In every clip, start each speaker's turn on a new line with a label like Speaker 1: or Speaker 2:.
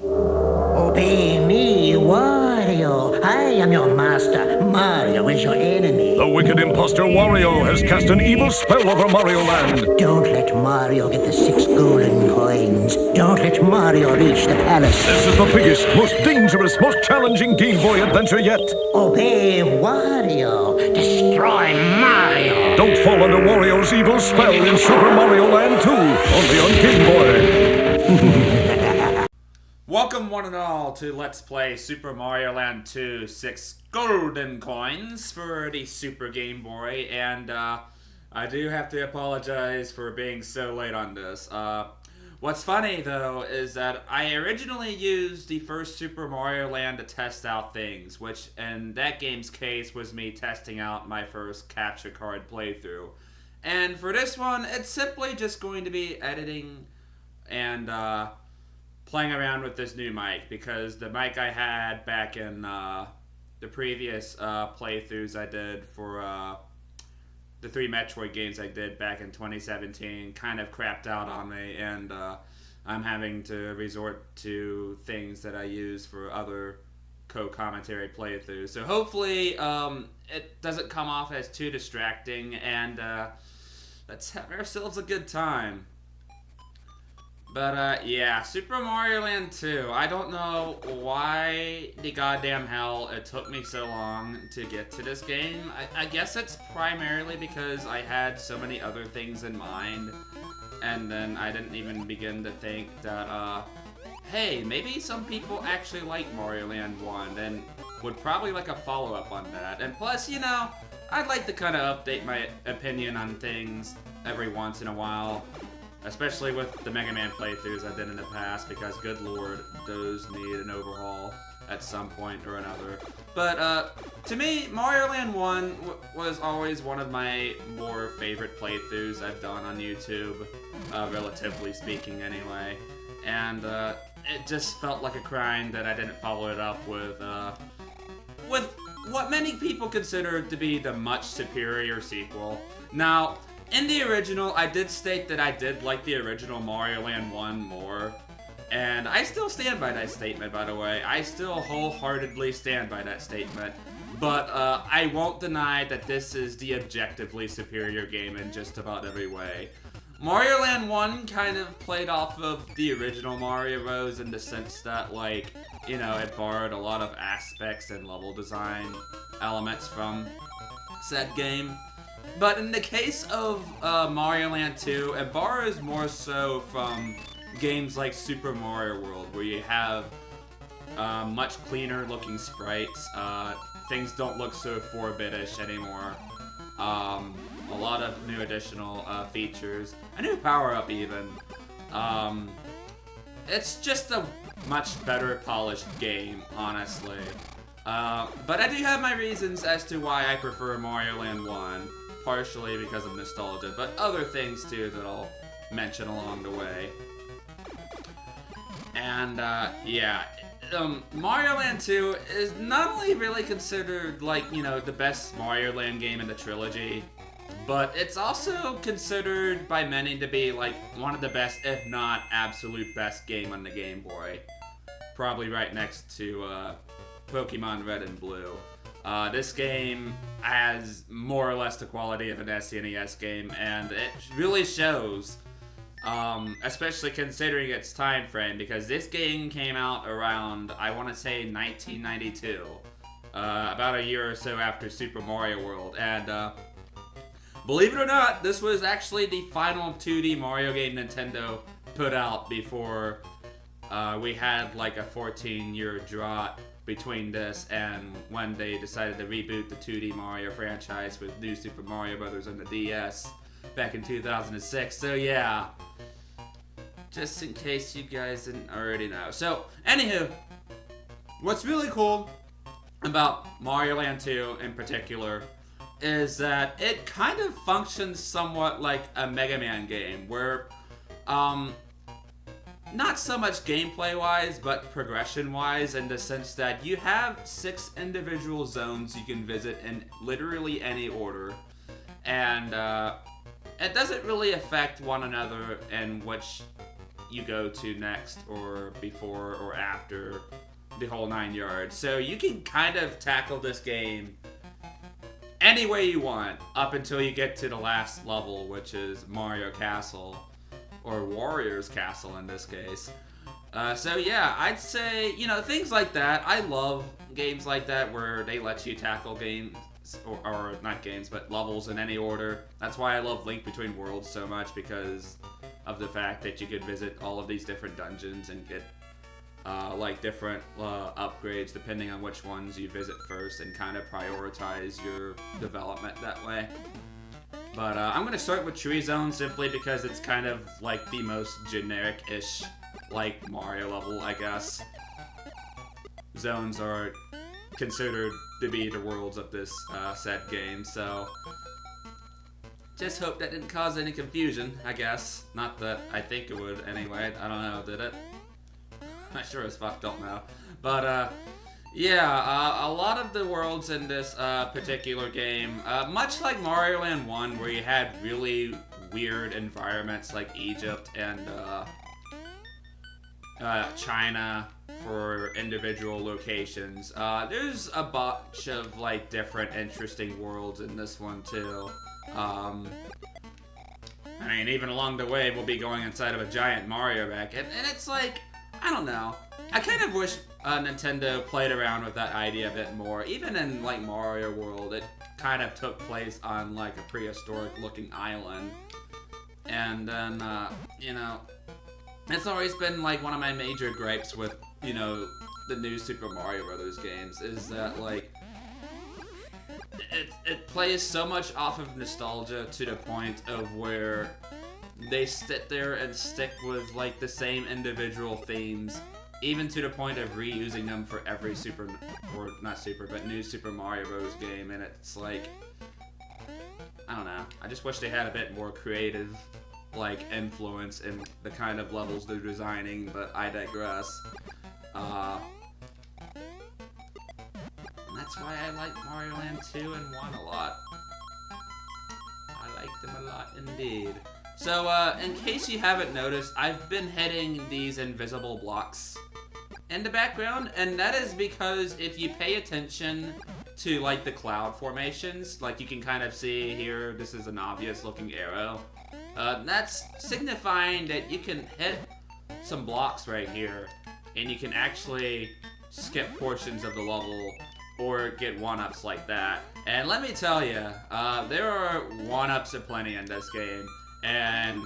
Speaker 1: Obey me, Wario. I am your master. Mario is your enemy.
Speaker 2: The wicked imposter Wario has cast an evil spell over Mario Land.
Speaker 1: Don't let Mario get the 6 golden coins. Don't let Mario reach the palace.
Speaker 2: This is the biggest, most dangerous, most challenging Game Boy adventure yet.
Speaker 1: Obey Wario. Destroy Mario.
Speaker 2: Don't fall under Wario's evil spell in Super Mario Land 2, only on Game Boy.
Speaker 3: Welcome one and all to Let's Play Super Mario Land 2 6 Golden Coins for the Super Game Boy, and I do have to apologize for being so late on this. What's funny though is that I originally used the first Super Mario Land to test out things, which in that game's case was me testing out my first capture card playthrough. And for this one, it's simply just going to be editing and playing around with this new mic, because the mic I had back in the previous playthroughs I did for the 3 Metroid games I did back in 2017 kind of crapped out on me, and I'm having to resort to things that I use for other co-commentary playthroughs. So hopefully it doesn't come off as too distracting, and let's have ourselves a good time. But, yeah, Super Mario Land 2. I don't know why the goddamn hell it took me so long to get to this game. I guess it's primarily because I had so many other things in mind, and then I didn't even begin to think that, hey, maybe some people actually like Mario Land 1 and would probably like a follow-up on that. And plus, you know, I'd like to kind of update my opinion on things every once in a while. Especially with the Mega Man playthroughs I did in the past, because good lord, those need an overhaul at some point or another. But to me, Mario Land 1 was always one of my more favorite playthroughs I've done on YouTube, relatively speaking anyway. And it just felt like a crime that I didn't follow it up with what many people consider to be the much superior sequel. Now, in the original, I did state that I did like the original Mario Land 1 more, and I still stand by that statement, by the way. I still wholeheartedly stand by that statement, but I won't deny that this is the objectively superior game in just about every way. Mario Land 1 kind of played off of the original Mario Bros. In the sense that, like, you know, it borrowed a lot of aspects and level design elements from said game. But in the case of Mario Land 2, it borrows more so from games like Super Mario World, where you have much cleaner looking sprites. Things don't look so 4-bit-ish anymore. A lot of new additional features. A new power-up even. It's just a much better polished game, honestly. But I do have my reasons as to why I prefer Mario Land 1. Partially because of nostalgia, but other things too that I'll mention along the way. And yeah, Mario Land 2 is not only really considered, like, you know, the best Mario Land game in the trilogy, but it's also considered by many to be like one of the best, if not absolute best game on the Game Boy. Probably right next to Pokemon Red and Blue. This game has more or less the quality of an SNES game, and it really shows, especially considering its time frame, because this game came out around, I want to say, 1992, about a year or so after Super Mario World, and believe it or not, this was actually the final 2D Mario game Nintendo put out before we had like a 14-year drought between this and when they decided to reboot the 2D Mario franchise with New Super Mario Bros. On the DS back in 2006. So yeah, just in case you guys didn't already know. So, anywho, what's really cool about Mario Land 2 in particular is that it kind of functions somewhat like a Mega Man game, where not so much gameplay-wise, but progression-wise, in the sense that you have 6 individual zones you can visit in literally any order, and it doesn't really affect one another in which you go to next, or before or after the whole 9 yards. So you can kind of tackle this game any way you want up until you get to the last level, which is Mario Castle, or Warrior's Castle in this case. So yeah, I'd say, you know, things like that. I love games like that where they let you tackle games, or not games, but levels in any order. That's why I love Link Between Worlds so much, because of the fact that you could visit all of these different dungeons and get like different upgrades depending on which ones you visit first, and kind of prioritize your development that way. But I'm going to start with Chewy Zone simply because it's kind of like the most generic-ish like Mario level, I guess. Zones are considered to be the worlds of this said game, so just hope that didn't cause any confusion, I guess. Not that I think it would anyway. I don't know, did it? I sure as fuck don't know. But yeah, a lot of the worlds in this particular game, much like Mario Land 1, where you had really weird environments like Egypt and China for individual locations. There's a bunch of like different interesting worlds in this one too. I mean, even along the way, we'll be going inside of a giant Mario wreck, and it's like, I don't know. I kind of wish Nintendo played around with that idea a bit more. Even in like Mario World, it kind of took place on like a prehistoric looking island. And then, you know, it's always been like one of my major gripes with, you know, the new Super Mario Brothers games, is that like it plays so much off of nostalgia to the point of where they sit there and stick with like the same individual themes, even to the point of reusing them for every new Super Mario Bros. Game, and it's like, I don't know. I just wish they had a bit more creative like influence in the kind of levels they're designing, but I digress. And that's why I like Mario Land 2 and 1 a lot. I like them a lot indeed. So, in case you haven't noticed, I've been hitting these invisible blocks in the background, and that is because if you pay attention to like the cloud formations, like you can kind of see here, this is an obvious looking arrow. That's signifying that you can hit some blocks right here, and you can actually skip portions of the level or get one-ups like that. And let me tell you, there are one-ups aplenty in this game, and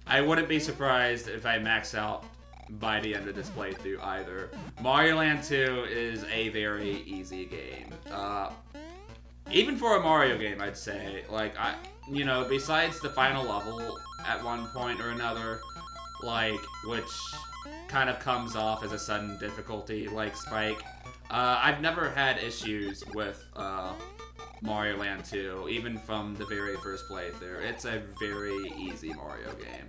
Speaker 3: I wouldn't be surprised if I max out by the end of this playthrough either. Mario Land 2 is a very easy game. Even for a Mario game, I'd say. Like, you know, besides the final level at one point or another, like, which kind of comes off as a sudden difficulty, like spike, I've never had issues with Mario Land 2, even from the very first playthrough. It's a very easy Mario game.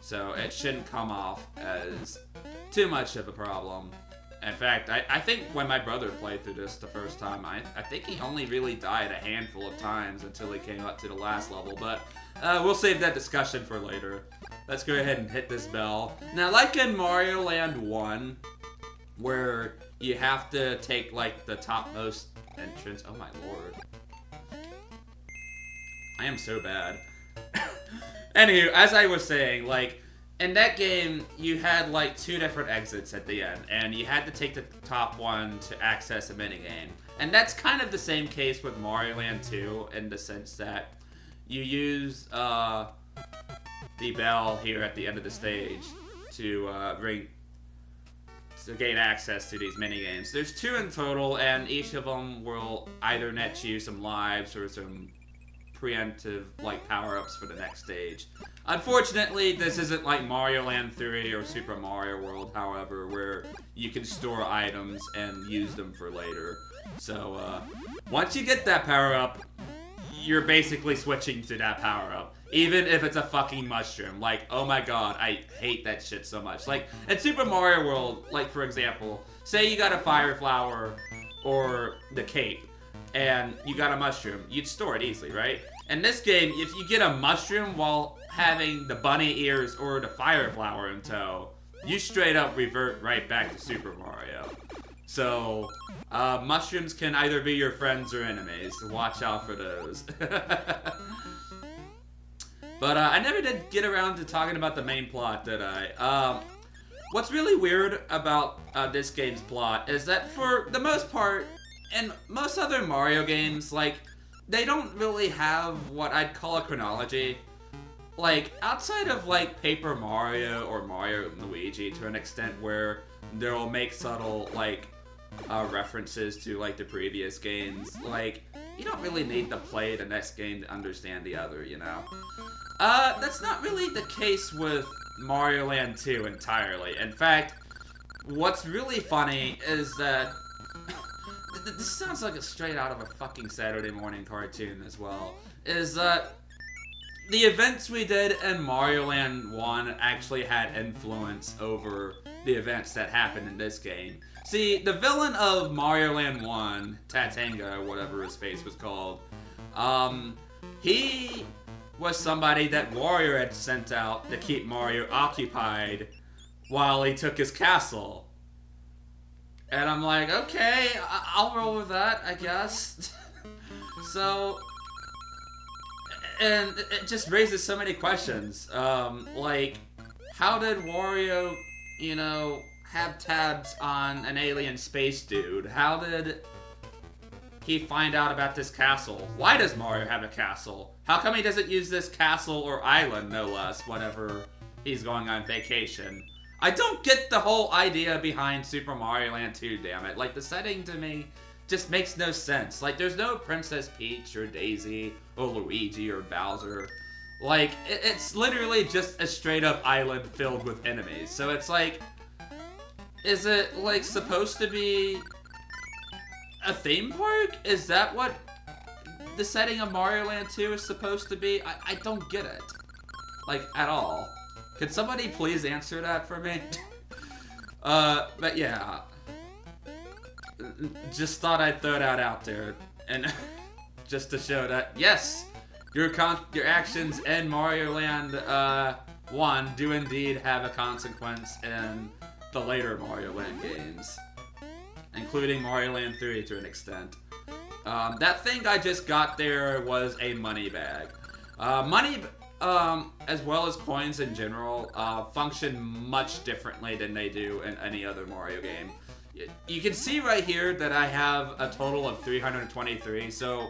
Speaker 3: So it shouldn't come off as too much of a problem. In fact, I think when my brother played through this the first time, I think he only really died a handful of times until he came up to the last level, but we'll save that discussion for later. Let's go ahead and hit this bell. Now, like in Mario Land 1, where you have to take like the topmost entrance. Oh my lord. I am so bad. Anywho, as I was saying, like, in that game, you had like 2 different exits at the end, and you had to take the top one to access a minigame. And that's kind of the same case with Mario Land 2, in the sense that you use the bell here at the end of the stage to gain access to these minigames. There's 2 in total, and each of them will either net you some lives or some preemptive like power-ups for the next stage. Unfortunately, this isn't like Mario Land 3 or Super Mario World, however, where you can store items and use them for later. So, once you get that power-up, you're basically switching to that power-up. Even if it's a fucking mushroom. Like, oh my god, I hate that shit so much. Like, in Super Mario World, like, for example, say you got a fire flower or the cape, and you got a mushroom, you'd store it easily, right? In this game, if you get a mushroom while having the bunny ears or the fire flower in tow, you straight up revert right back to Super Mario. So, mushrooms can either be your friends or enemies. So watch out for those. But I never did get around to talking about the main plot, did I? What's really weird about this game's plot is that for the most part, in most other Mario games, like, they don't really have what I'd call a chronology. Like, outside of, like, Paper Mario or Mario and Luigi to an extent where they'll make subtle, like, references to, like, the previous games, like, you don't really need to play the next game to understand the other, you know? That's not really the case with Mario Land 2 entirely. In fact, what's really funny is that this sounds like a straight out of a fucking Saturday morning cartoon as well, is that the events we did in Mario Land 1 actually had influence over the events that happened in this game. See, the villain of Mario Land 1, Tatanga, or whatever his face was called, he was somebody that Wario had sent out to keep Mario occupied while he took his castle. And I'm like, okay, I'll roll with that, I guess. So, and it just raises so many questions. Like, how did Wario, you know, have tabs on an alien space dude? How did he find out about this castle? Why does Mario have a castle? How come he doesn't use this castle or island, no less, whenever he's going on vacation? I don't get the whole idea behind Super Mario Land 2, damn it. Like, the setting to me just makes no sense. Like, there's no Princess Peach or Daisy or Luigi or Bowser. Like, it's literally just a straight-up island filled with enemies. So it's like, is it, like, supposed to be a theme park? Is that what the setting of Mario Land 2 is supposed to be? I don't get it. Like, at all. Could somebody please answer that for me? But yeah. Just thought I'd throw that out there. And just to show that, yes, your actions in Mario Land 1 do indeed have a consequence in the later Mario Land games. Including Mario Land 3 to an extent. That thing I just got there was a money bag. Money, as well as coins in general, function much differently than they do in any other Mario game. You can see right here that I have a total of 323, so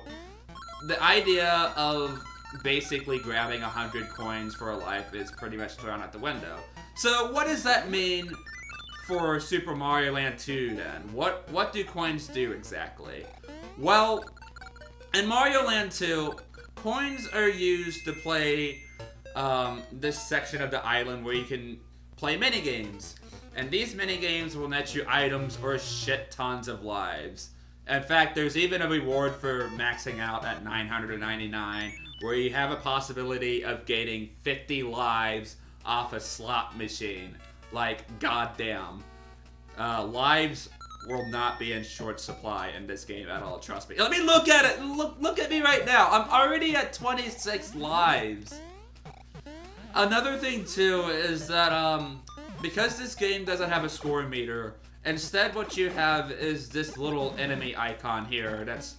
Speaker 3: the idea of basically grabbing 100 coins for a life is pretty much thrown out the window. So what does that mean for Super Mario Land 2 then? What do coins do exactly? Well, in Mario Land 2, coins are used to play this section of the island where you can play minigames. And these minigames will net you items or shit tons of lives. In fact, there's even a reward for maxing out at 999, where you have a possibility of gaining 50 lives off a slot machine. Like, goddamn. Lives will not be in short supply in this game at all, trust me. Let me look at it! Look at me right now! I'm already at 26 lives! Another thing, too, is that, because this game doesn't have a score meter, instead what you have is this little enemy icon here that's,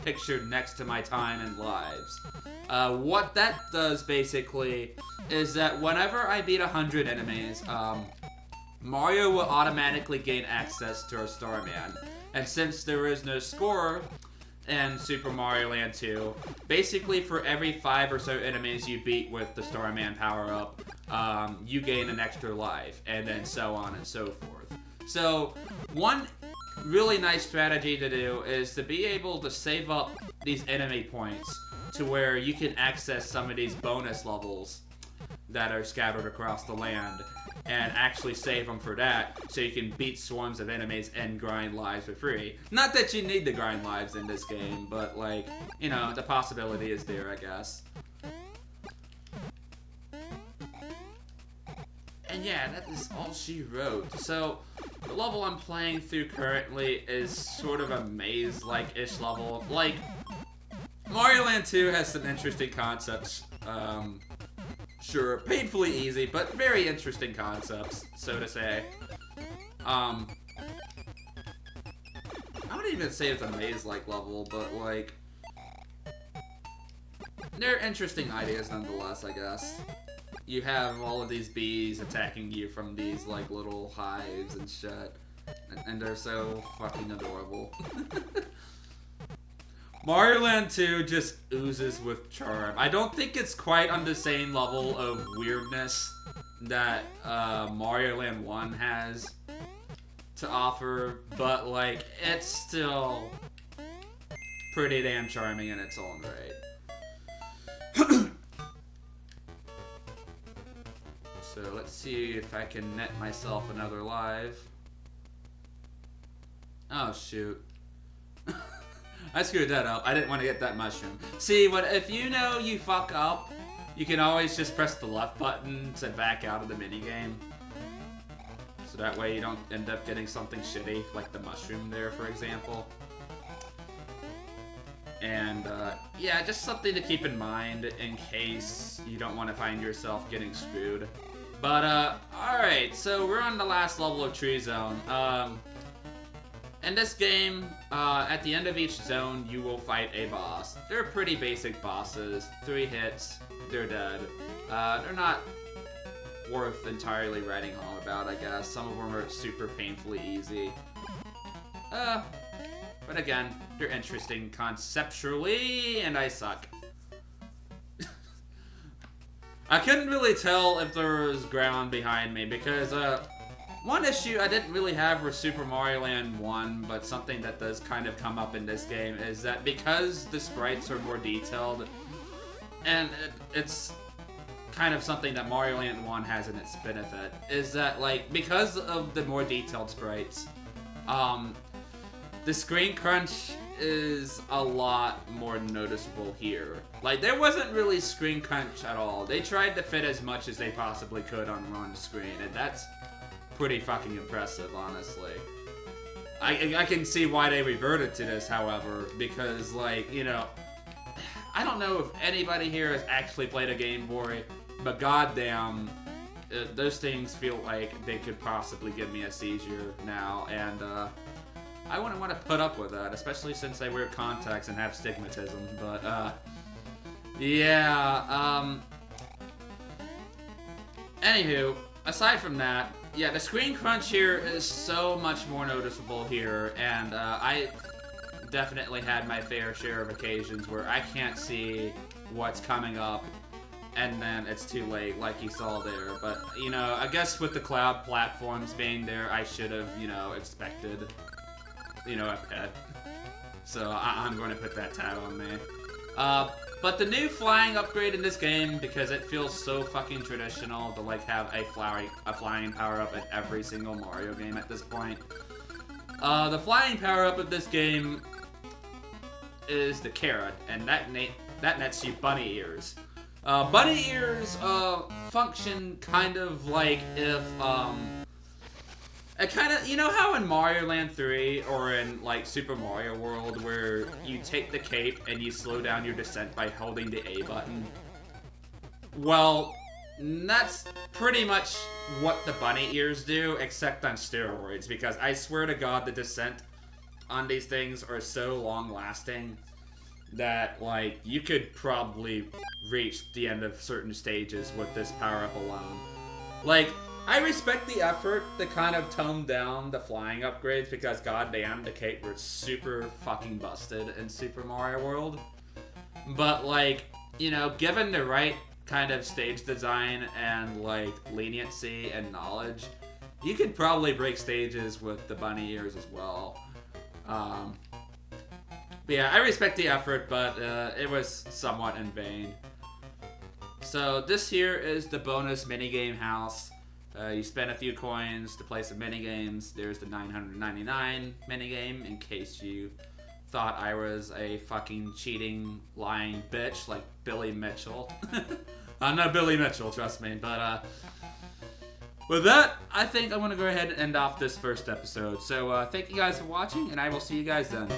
Speaker 3: pictured next to my time and lives. What that does, basically, is that whenever I beat 100 enemies, Mario will automatically gain access to our Starman. And since there is no score in Super Mario Land 2, basically for every 5 or so enemies you beat with the Starman power-up, you gain an extra life, and then so on and so forth. So, one really nice strategy to do is to be able to save up these enemy points to where you can access some of these bonus levels that are scattered across the land and actually save them for that so you can beat swarms of enemies and grind lives for free. Not that you need to grind lives in this game, but like, you know, the possibility is there, I guess. And yeah, that is all she wrote. So, the level I'm playing through currently is sort of a maze-like-ish level. Like, Mario Land 2 has some interesting concepts Sure, painfully easy, but very interesting concepts, so to say. I wouldn't even say it's a maze-like level, but, like, they're interesting ideas nonetheless, I guess. You have all of these bees attacking you from these, like, little hives and shit. And they're so fucking adorable. Mario Land 2 just oozes with charm. I don't think it's quite on the same level of weirdness that Mario Land 1 has to offer, but, like, it's still pretty damn charming in its own right. So let's see if I can net myself another live. Oh shoot. I screwed that up. I didn't want to get that mushroom. See, if you know you fuck up, you can always just press the left button to back out of the minigame. So that way you don't end up getting something shitty, like the mushroom there, for example. And, yeah, just something to keep in mind in case you don't want to find yourself getting screwed. But, alright, so we're on the last level of Chewy Zone. In this game, at the end of each zone, you will fight a boss. They're pretty basic bosses. 3 hits, they're dead. They're not worth entirely writing home about, I guess. Some of them are super painfully easy. But again, they're interesting conceptually, and I suck. I couldn't really tell if there was ground behind me, because, one issue I didn't really have with Super Mario Land 1, but something that does kind of come up in this game, is that because the sprites are more detailed, and it's kind of something that Mario Land 1 has in its benefit, is that, like, because of the more detailed sprites, the screen crunch is a lot more noticeable here. Like, there wasn't really screen crunch at all. They tried to fit as much as they possibly could on one screen, and that's pretty fucking impressive, honestly. I can see why they reverted to this, however, because, like, you know, I don't know if anybody here has actually played a Game Boy, but goddamn, those things feel like they could possibly give me a seizure now, and, I wouldn't want to put up with that, especially since I wear contacts and have stigmatism, but, yeah, anywho, aside from that, yeah, the screen crunch here is so much more noticeable here, and, I definitely had my fair share of occasions where I can't see what's coming up, and then it's too late, like you saw there, but, you know, I guess with the cloud platforms being there, I should have, you know, expected, you know, a pet. So I'm going to put that tab on me. But the new flying upgrade in this game, because it feels so fucking traditional to, like, have a flying power-up at every single Mario game at this point. The flying power-up of this game is the carrot, and that nets you bunny ears. Bunny ears function kind of like if it kind of, you know how in Mario Land 3 or in, like, Super Mario World where you take the cape and you slow down your descent by holding the A button? Well, that's pretty much what the bunny ears do, except on steroids, because I swear to God the descent on these things are so long-lasting that, like, you could probably reach the end of certain stages with this power-up alone. Like, I respect the effort to kind of tone down the flying upgrades because goddamn, the cape was super fucking busted in Super Mario World. But, like, you know, given the right kind of stage design and, like, leniency and knowledge, you could probably break stages with the bunny ears as well. But yeah, I respect the effort, but it was somewhat in vain. So this here is the bonus minigame house. You spend a few coins to play some minigames. There's the 999 minigame, in case you thought I was a fucking cheating, lying bitch like Billy Mitchell. I'm not Billy Mitchell, trust me. But with that, I think I'm going to go ahead and end off this first episode. So thank you guys for watching, and I will see you guys then.